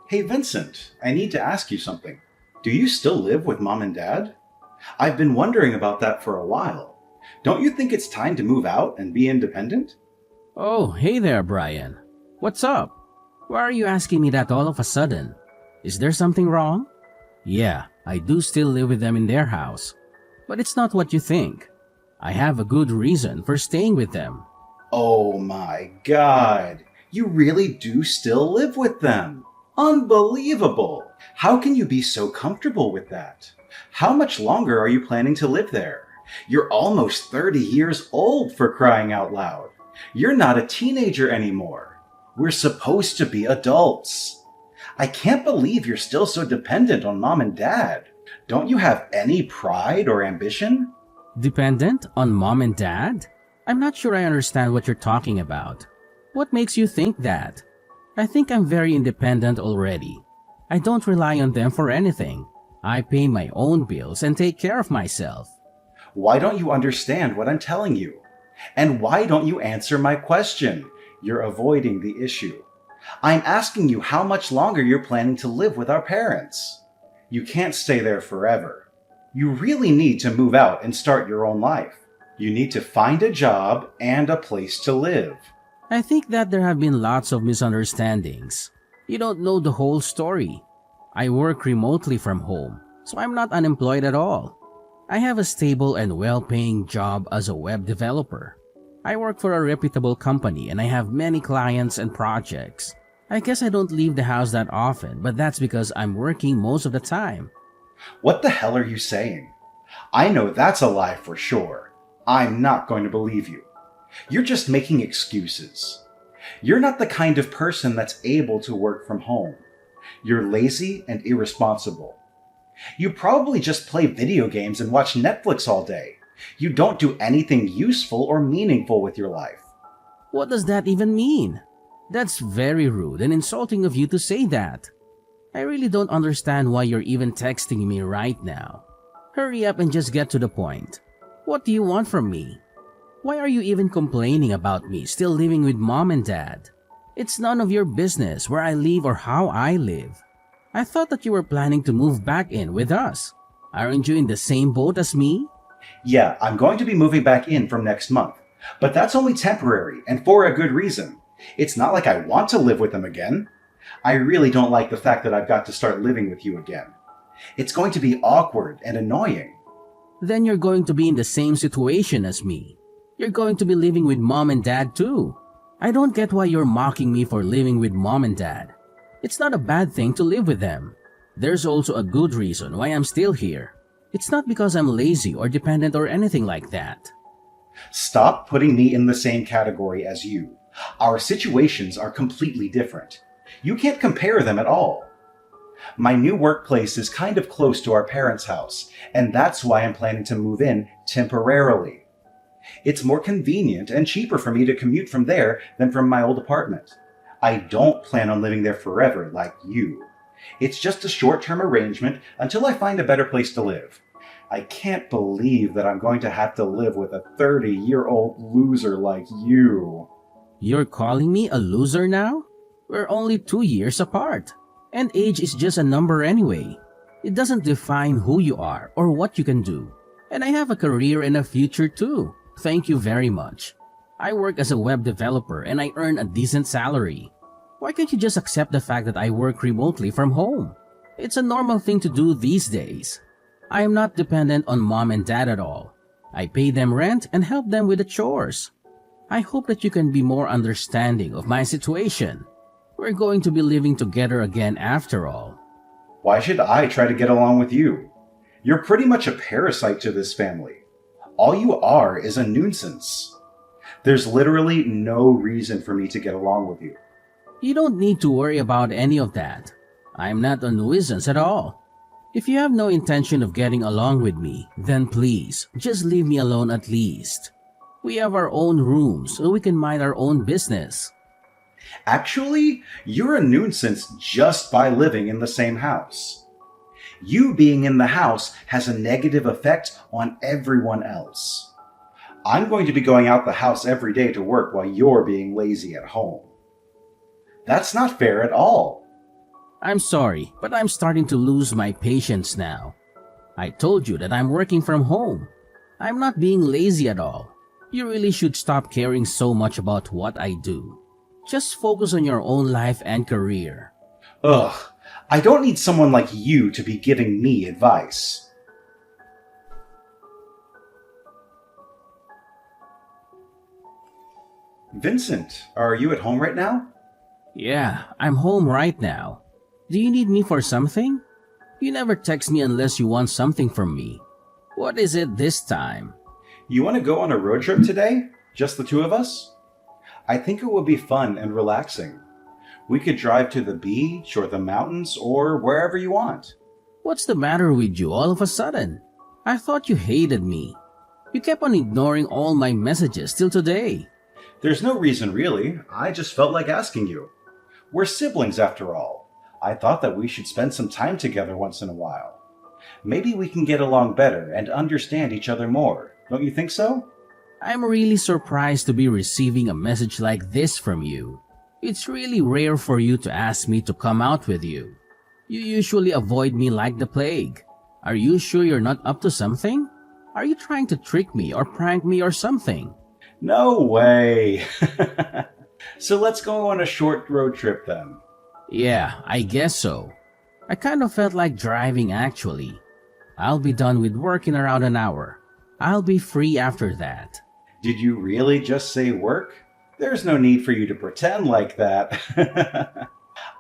Hey Vincent, I need to ask you something. Do you still live with mom and dad? I've been wondering about that for a while. Don't you think it's time to move out and be independent? Oh, hey there, Brian. What's up? Why are you asking me that all of a sudden? Is there something wrong? Yeah, I do still live with them in their house. But it's not what you think. I have a good reason for staying with them. Oh my god, you really do still live with them. Unbelievable! How can you be so comfortable with that? How much longer are you planning to live there? You're almost 30 years old, for crying out loud. You're not a teenager anymore. We're supposed to be adults. I can't believe you're still so dependent on mom and dad. Don't you have any pride or ambition? Dependent on mom and dad? I'm not sure I understand what you're talking about. What makes you think that? I think I'm very independent already. I don't rely on them for anything. I pay my own bills and take care of myself. Why don't you understand what I'm telling you? And why don't you answer my question? You're avoiding the issue. I'm asking you how much longer you're planning to live with our parents. You can't stay there forever. You really need to move out and start your own life. You need to find a job and a place to live. I think that there have been lots of misunderstandings. You don't know the whole story. I work remotely from home, so I'm not unemployed at all. I have a stable and well-paying job as a web developer. I work for a reputable company and I have many clients and projects. I guess I don't leave the house that often, but that's because I'm working most of the time. What the hell are you saying? I know that's a lie for sure. I'm not going to believe you. You're just making excuses. You're not the kind of person that's able to work from home. You're lazy and irresponsible. You probably just play video games and watch Netflix all day. You don't do anything useful or meaningful with your life. What does that even mean? That's very rude and insulting of you to say that. I really don't understand why you're even texting me right now. Hurry up and just get to the point. What do you want from me? Why are you even complaining about me still living with mom and dad? It's none of your business where I live or how I live. I thought that you were planning to move back in with us. Aren't you in the same boat as me? Yeah, I'm going to be moving back in from next month. But that's only temporary and for a good reason. It's not like I want to live with them again. I really don't like the fact that I've got to start living with you again. It's going to be awkward and annoying. Then you're going to be in the same situation as me. You're going to be living with mom and dad too. I don't get why you're mocking me for living with mom and dad. It's not a bad thing to live with them. There's also a good reason why I'm still here. It's not because I'm lazy or dependent or anything like that. Stop putting me in the same category as you. Our situations are completely different. You can't compare them at all. My new workplace is kind of close to our parents' house, and that's why I'm planning to move in temporarily. It's more convenient and cheaper for me to commute from there than from my old apartment. I don't plan on living there forever like you. It's just a short-term arrangement until I find a better place to live. I can't believe that I'm going to have to live with a 30-year-old loser like you. You're calling me a loser now? We're only 2 years apart. And age is just a number anyway. It doesn't define who you are or what you can do. And I have a career and a future too. Thank you very much. I work as a web developer and I earn a decent salary. Why can't you just accept the fact that I work remotely from home? It's a normal thing to do these days. I am not dependent on mom and dad at all. I pay them rent and help them with the chores. I hope that you can be more understanding of my situation. We're going to be living together again after all. Why should I try to get along with you? You're pretty much a parasite to this family. All you are is a nuisance. There's literally no reason for me to get along with you. You don't need to worry about any of that. I'm not a nuisance at all. If you have no intention of getting along with me, then please, just leave me alone at least. We have our own rooms so we can mind our own business. Actually, you're a nuisance just by living in the same house. You being in the house has a negative effect on everyone else. I'm going to be going out the house every day to work while you're being lazy at home. That's not fair at all. I'm sorry, but I'm starting to lose my patience now. I told you that I'm working from home. I'm not being lazy at all. You really should stop caring so much about what I do. Just focus on your own life and career. Ugh, I don't need someone like you to be giving me advice. Vincent, are you at home right now? Yeah, I'm home right now. Do you need me for something? You never text me unless you want something from me. What is it this time? You want to go on a road trip today? Just the two of us? I think it would be fun and relaxing. We could drive to the beach or the mountains or wherever you want. What's the matter with you all of a sudden? I thought you hated me. You kept on ignoring all my messages till today. There's no reason really. I just felt like asking you. We're siblings after all. I thought that we should spend some time together once in a while. Maybe we can get along better and understand each other more. Don't you think so? I'm really surprised to be receiving a message like this from you. It's really rare for you to ask me to come out with you. You usually avoid me like the plague. Are you sure you're not up to something? Are you trying to trick me or prank me or something? No way. So let's go on a short road trip then. Yeah, I guess so. I kind of felt like driving actually. I'll be done with work in around an hour. I'll be free after that. Did you really just say work? There's no need for you to pretend like that.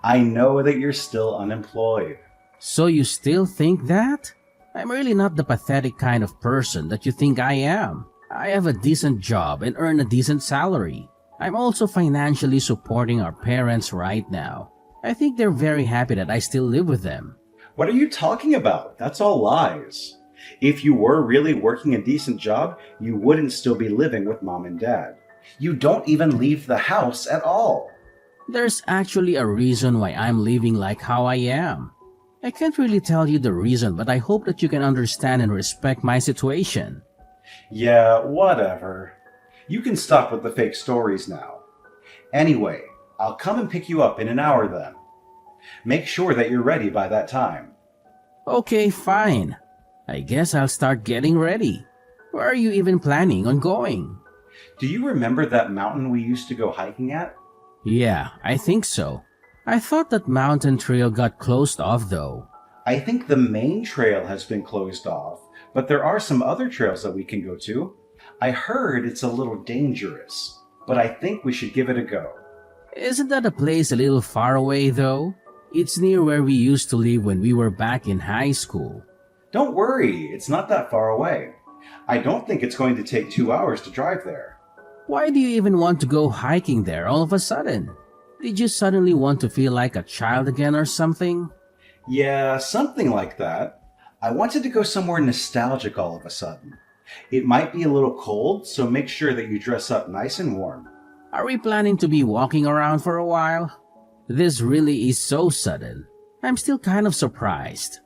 I know that you're still unemployed. So you still think that? I'm really not the pathetic kind of person that you think I am. I have a decent job and earn a decent salary. I'm also financially supporting our parents right now. I think they're very happy that I still live with them. What are you talking about? That's all lies. If you were really working a decent job, you wouldn't still be living with mom and dad. You don't even leave the house at all. There's actually a reason why I'm living like how I am. I can't really tell you the reason, but I hope that you can understand and respect my situation. Yeah, whatever. You can stop with the fake stories now. Anyway, I'll come and pick you up in an hour then. Make sure that you're ready by that time. Okay, fine. I guess I'll start getting ready. Where are you even planning on going? Do you remember that mountain we used to go hiking at? Yeah, I think so. I thought that mountain trail got closed off though. I think the main trail has been closed off, but there are some other trails that we can go to. I heard it's a little dangerous, but I think we should give it a go. Isn't that a place a little far away though? It's near where we used to live when we were back in high school. Don't worry, it's not that far away. I don't think it's going to take 2 hours to drive there. Why do you even want to go hiking there all of a sudden? Did you suddenly want to feel like a child again or something? Yeah, something like that. I wanted to go somewhere nostalgic all of a sudden. It might be a little cold, so make sure that you dress up nice and warm. Are we planning to be walking around for a while? This really is so sudden. I'm still kind of surprised.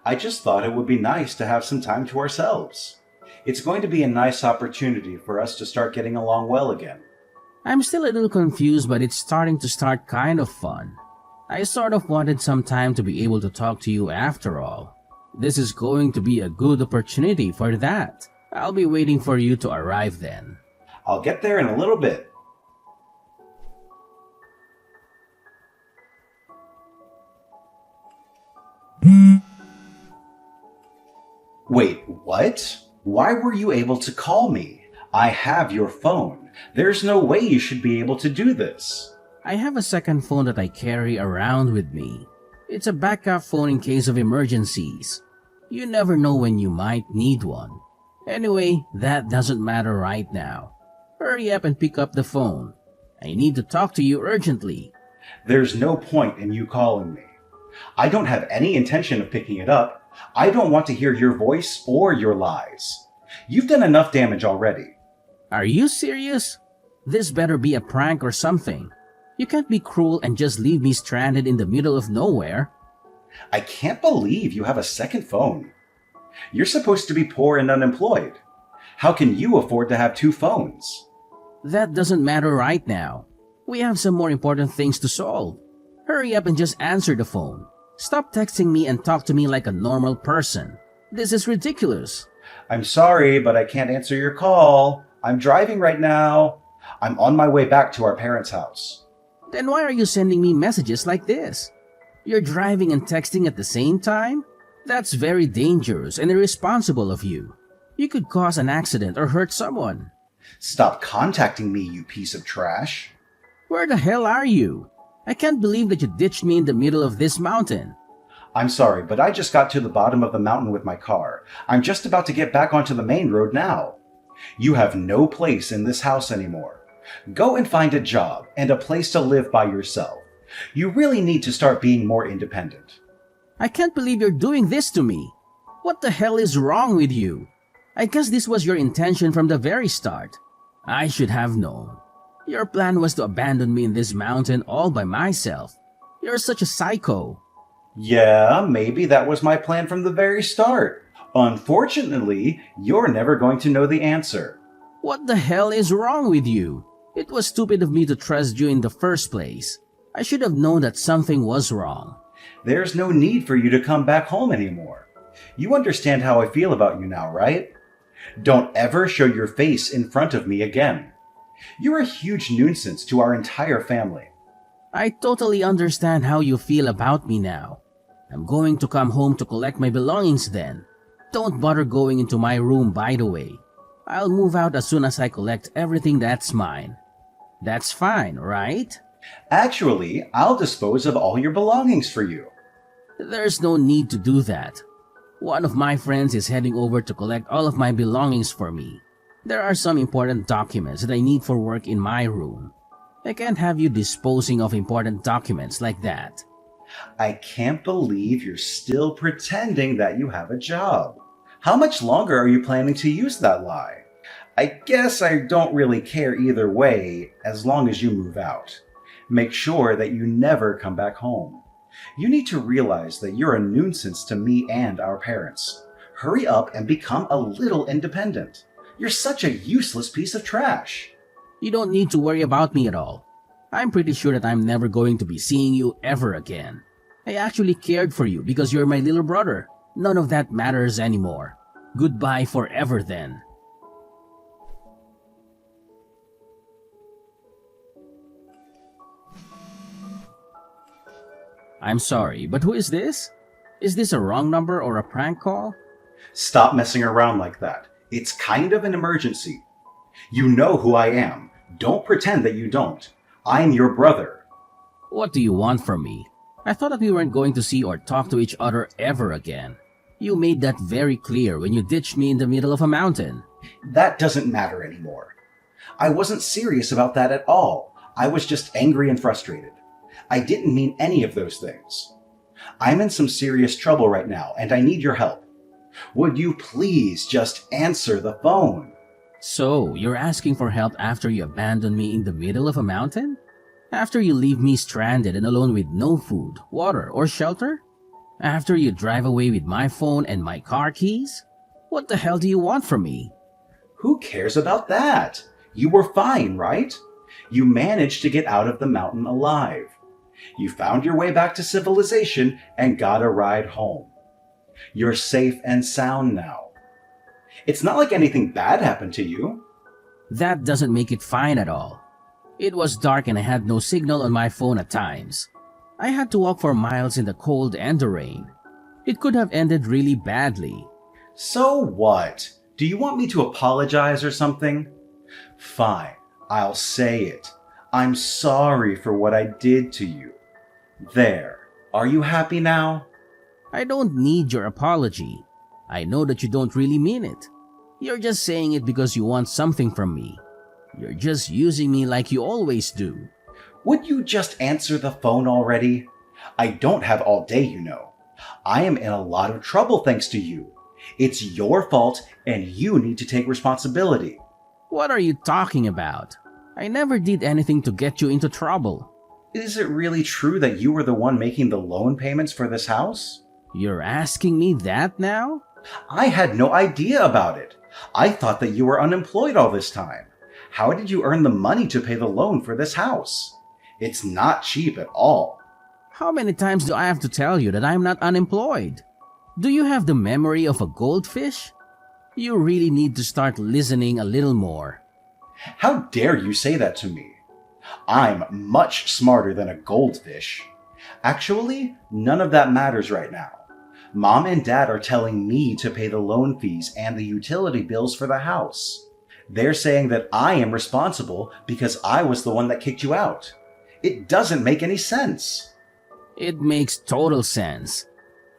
I just thought it would be nice to have some time to ourselves. It's going to be a nice opportunity for us to start getting along well again. I'm still a little confused, but it's starting to start kind of fun. I sort of wanted some time to be able to talk to you after all. This is going to be a good opportunity for that. I'll be waiting for you to arrive then. I'll get there in a little bit. Wait, what? Why were you able to call me? I have your phone. There's no way you should be able to do this. I have a second phone that I carry around with me. It's a backup phone in case of emergencies. You never know when you might need one. Anyway, that doesn't matter right now. Hurry up and pick up the phone. I need to talk to you urgently. There's no point in you calling me. I don't have any intention of picking it up. I don't want to hear your voice or your lies. You've done enough damage already. Are you serious? This better be a prank or something. You can't be cruel and just leave me stranded in the middle of nowhere. I can't believe you have a second phone. You're supposed to be poor and unemployed. How can you afford to have two phones? That doesn't matter right now. We have some more important things to solve. Hurry up and just answer the phone. Stop texting me and talk to me like a normal person. This is ridiculous. I'm sorry, but I can't answer your call. I'm driving right now. I'm on my way back to our parents' house. Then why are you sending me messages like this? You're driving and texting at the same time? That's very dangerous and irresponsible of you. You could cause an accident or hurt someone. Stop contacting me, you piece of trash. Where the hell are you? I can't believe that you ditched me in the middle of this mountain. I'm sorry, but I just got to the bottom of the mountain with my car. I'm just about to get back onto the main road now. You have no place in this house anymore. Go and find a job and a place to live by yourself. You really need to start being more independent. I can't believe you're doing this to me. What the hell is wrong with you? I guess this was your intention from the very start. I should have known. Your plan was to abandon me in this mountain all by myself. You're such a psycho. Yeah, maybe that was my plan from the very start. Unfortunately, you're never going to know the answer. What the hell is wrong with you? It was stupid of me to trust you in the first place. I should have known that something was wrong. There's no need for you to come back home anymore. You understand how I feel about you now, right? Don't ever show your face in front of me again. You're a huge nuisance to our entire family. I totally understand how you feel about me now. I'm going to come home to collect my belongings then. Don't bother going into my room, by the way. I'll move out as soon as I collect everything that's mine. That's fine, right? Actually, I'll dispose of all your belongings for you. There's no need to do that. One of my friends is heading over to collect all of my belongings for me. There are some important documents that I need for work in my room. I can't have you disposing of important documents like that. I can't believe you're still pretending that you have a job. How much longer are you planning to use that lie? I guess I don't really care either way as long as you move out. Make sure that you never come back home. You need to realize that you're a nuisance to me and our parents. Hurry up and become a little independent. You're such a useless piece of trash. You don't need to worry about me at all. I'm pretty sure that I'm never going to be seeing you ever again. I actually cared for you because you're my little brother. None of that matters anymore. Goodbye forever then. I'm sorry, but who is this? Is this a wrong number or a prank call? Stop messing around like that. It's kind of an emergency. You know who I am. Don't pretend that you don't. I'm your brother. What do you want from me? I thought that we weren't going to see or talk to each other ever again. You made that very clear when you ditched me in the middle of a mountain. That doesn't matter anymore. I wasn't serious about that at all. I was just angry and frustrated. I didn't mean any of those things. I'm in some serious trouble right now, and I need your help. Would you please just answer the phone? So, you're asking for help after you abandon me in the middle of a mountain? After you leave me stranded and alone with no food, water, or shelter? After you drive away with my phone and my car keys? What the hell do you want from me? Who cares about that? You were fine, right? You managed to get out of the mountain alive. You found your way back to civilization and got a ride home. You're safe and sound now. It's not like anything bad happened to you. That doesn't make it fine at all. It was dark and I had no signal on my phone at times. I had to walk for miles in the cold and the rain. It could have ended really badly. So what? Do you want me to apologize or something? Fine, I'll say it. I'm sorry for what I did to you. There. Are you happy now? I don't need your apology. I know that you don't really mean it. You're just saying it because you want something from me. You're just using me like you always do. Would you just answer the phone already? I don't have all day, you know. I am in a lot of trouble thanks to you. It's your fault and you need to take responsibility. What are you talking about? I never did anything to get you into trouble. Is it really true that you were the one making the loan payments for this house? You're asking me that now? I had no idea about it. I thought that you were unemployed all this time. How did you earn the money to pay the loan for this house? It's not cheap at all. How many times do I have to tell you that I'm not unemployed? Do you have the memory of a goldfish? You really need to start listening a little more. How dare you say that to me? I'm much smarter than a goldfish. Actually, none of that matters right now. Mom and Dad are telling me to pay the loan fees and the utility bills for the house. They're saying that I am responsible because I was the one that kicked you out. It doesn't make any sense. It makes total sense.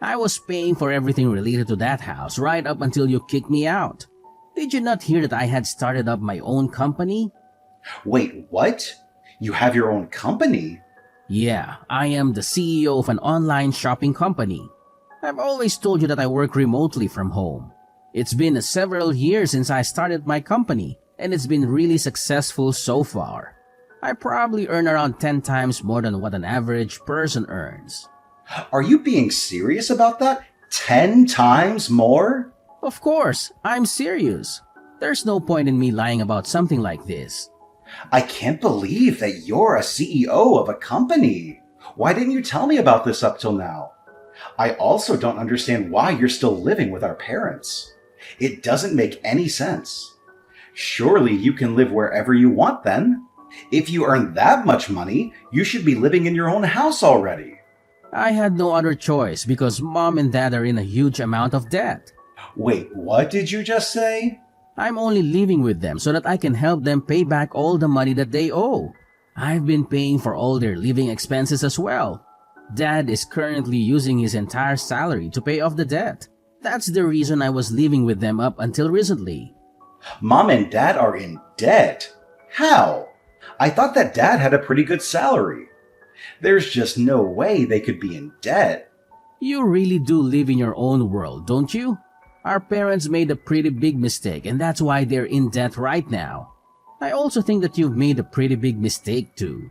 I was paying for everything related to that house right up until you kicked me out. Did you not hear that I had started up my own company? Wait, what? You have your own company? Yeah, I am the CEO of an online shopping company. I've always told you that I work remotely from home. It's been several years since I started my company, and it's been really successful so far. I probably earn around 10 times more than what an average person earns. Are you being serious about that? 10 times more? Of course, I'm serious. There's no point in me lying about something like this. I can't believe that you're a CEO of a company. Why didn't you tell me about this up till now? I also don't understand why you're still living with our parents. It doesn't make any sense. Surely you can live wherever you want then. If you earn that much money, you should be living in your own house already. I had no other choice because Mom and Dad are in a huge amount of debt. Wait, what did you just say? I'm only living with them so that I can help them pay back all the money that they owe. I've been paying for all their living expenses as well. Dad is currently using his entire salary to pay off the debt. That's the reason I was living with them up until recently. Mom and Dad are in debt? How? I thought that Dad had a pretty good salary. There's just no way they could be in debt. You really do live in your own world, don't you? Our parents made a pretty big mistake and that's why they're in debt right now. I also think that you've made a pretty big mistake too.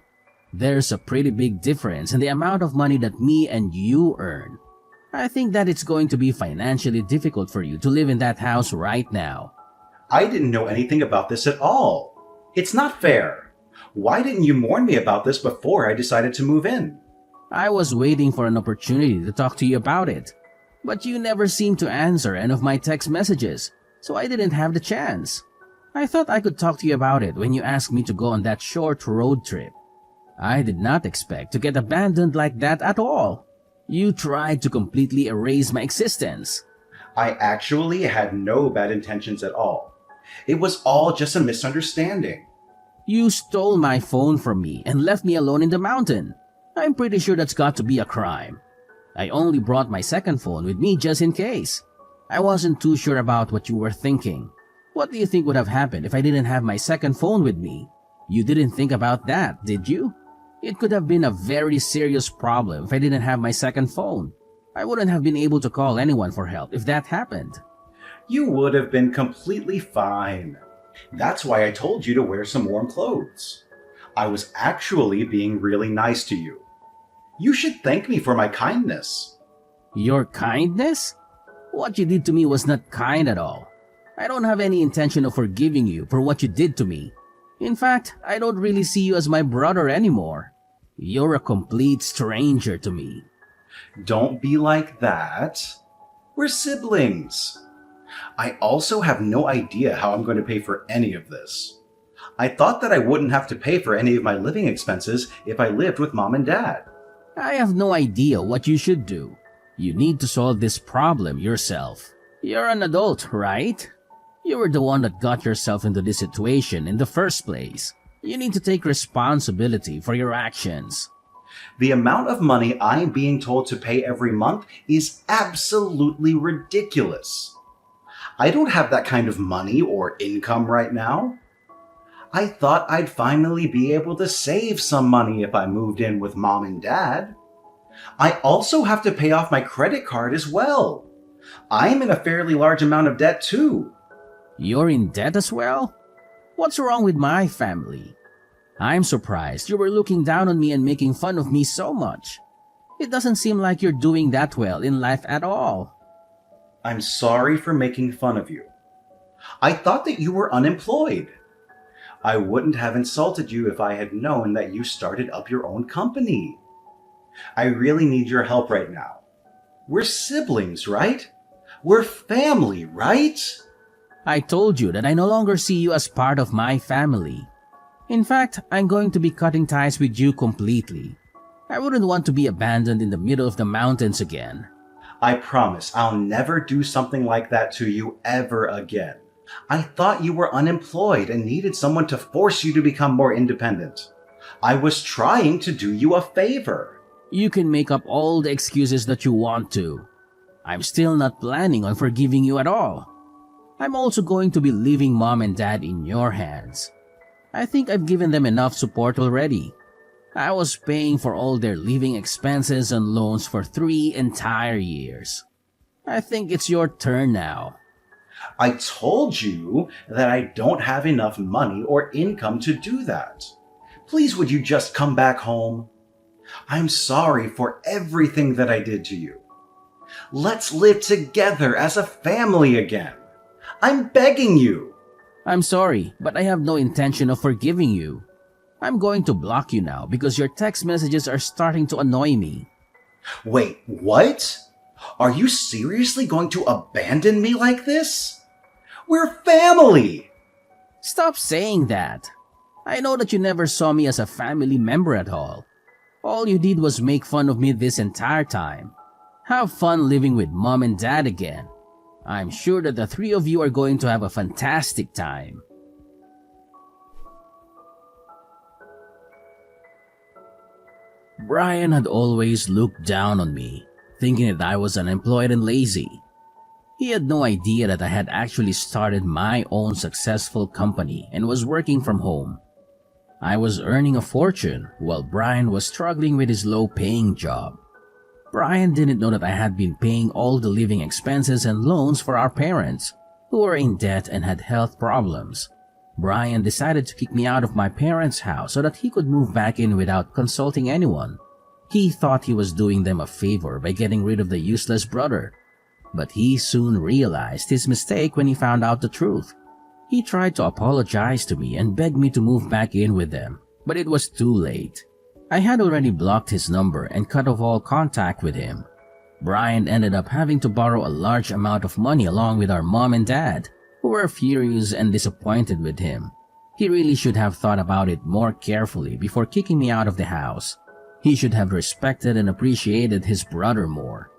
There's a pretty big difference in the amount of money that me and you earn. I think that it's going to be financially difficult for you to live in that house right now. I didn't know anything about this at all. It's not fair. Why didn't you warn me about this before I decided to move in? I was waiting for an opportunity to talk to you about it. But you never seemed to answer any of my text messages, so I didn't have the chance. I thought I could talk to you about it when you asked me to go on that short road trip. I did not expect to get abandoned like that at all. You tried to completely erase my existence. I actually had no bad intentions at all. It was all just a misunderstanding. You stole my phone from me and left me alone in the mountain. I'm pretty sure that's got to be a crime. I only brought my second phone with me just in case. I wasn't too sure about what you were thinking. What do you think would have happened if I didn't have my second phone with me? You didn't think about that, did you? It could have been a very serious problem if I didn't have my second phone. I wouldn't have been able to call anyone for help if that happened. You would have been completely fine. That's why I told you to wear some warm clothes. I was actually being really nice to you. You should thank me for my kindness. Your kindness? What you did to me was not kind at all. I don't have any intention of forgiving you for what you did to me. In fact, I don't really see you as my brother anymore. You're a complete stranger to me. Don't be like that. We're siblings. I also have no idea how I'm going to pay for any of this. I thought that I wouldn't have to pay for any of my living expenses if I lived with Mom and Dad. I have no idea what you should do. You need to solve this problem yourself. You're an adult, right? You were the one that got yourself into this situation in the first place. You need to take responsibility for your actions. The amount of money I'm being told to pay every month is absolutely ridiculous. I don't have that kind of money or income right now. I thought I'd finally be able to save some money if I moved in with Mom and Dad. I also have to pay off my credit card as well. I'm in a fairly large amount of debt too. You're in debt as well? What's wrong with my family? I'm surprised you were looking down on me and making fun of me so much. It doesn't seem like you're doing that well in life at all. I'm sorry for making fun of you. I thought that you were unemployed. I wouldn't have insulted you if I had known that you started up your own company. I really need your help right now. We're siblings, right? We're family, right? I told you that I no longer see you as part of my family. In fact, I'm going to be cutting ties with you completely. I wouldn't want to be abandoned in the middle of the mountains again. I promise I'll never do something like that to you ever again. I thought you were unemployed and needed someone to force you to become more independent. I was trying to do you a favor. You can make up all the excuses that you want to. I'm still not planning on forgiving you at all. I'm also going to be leaving Mom and Dad in your hands. I think I've given them enough support already. I was paying for all their living expenses and loans for 3 entire years. I think it's your turn now. I told you that I don't have enough money or income to do that. Please, would you just come back home? I'm sorry for everything that I did to you. Let's live together as a family again. I'm begging you. I'm sorry, but I have no intention of forgiving you. I'm going to block you now because your text messages are starting to annoy me. Wait, what? Are you seriously going to abandon me like this? We're family! Stop saying that. I know that you never saw me as a family member at all. All you did was make fun of me this entire time. Have fun living with Mom and Dad again. I'm sure that the 3 of you are going to have a fantastic time. Brian had always looked down on me, thinking that I was unemployed and lazy. He had no idea that I had actually started my own successful company and was working from home. I was earning a fortune while Brian was struggling with his low-paying job. Brian didn't know that I had been paying all the living expenses and loans for our parents, who were in debt and had health problems. Brian decided to kick me out of my parents' house so that he could move back in without consulting anyone. He thought he was doing them a favor by getting rid of the useless brother. But he soon realized his mistake when he found out the truth. He tried to apologize to me and begged me to move back in with them, but it was too late. I had already blocked his number and cut off all contact with him. Brian ended up having to borrow a large amount of money along with our mom and dad, who were furious and disappointed with him. He really should have thought about it more carefully before kicking me out of the house. He should have respected and appreciated his brother more.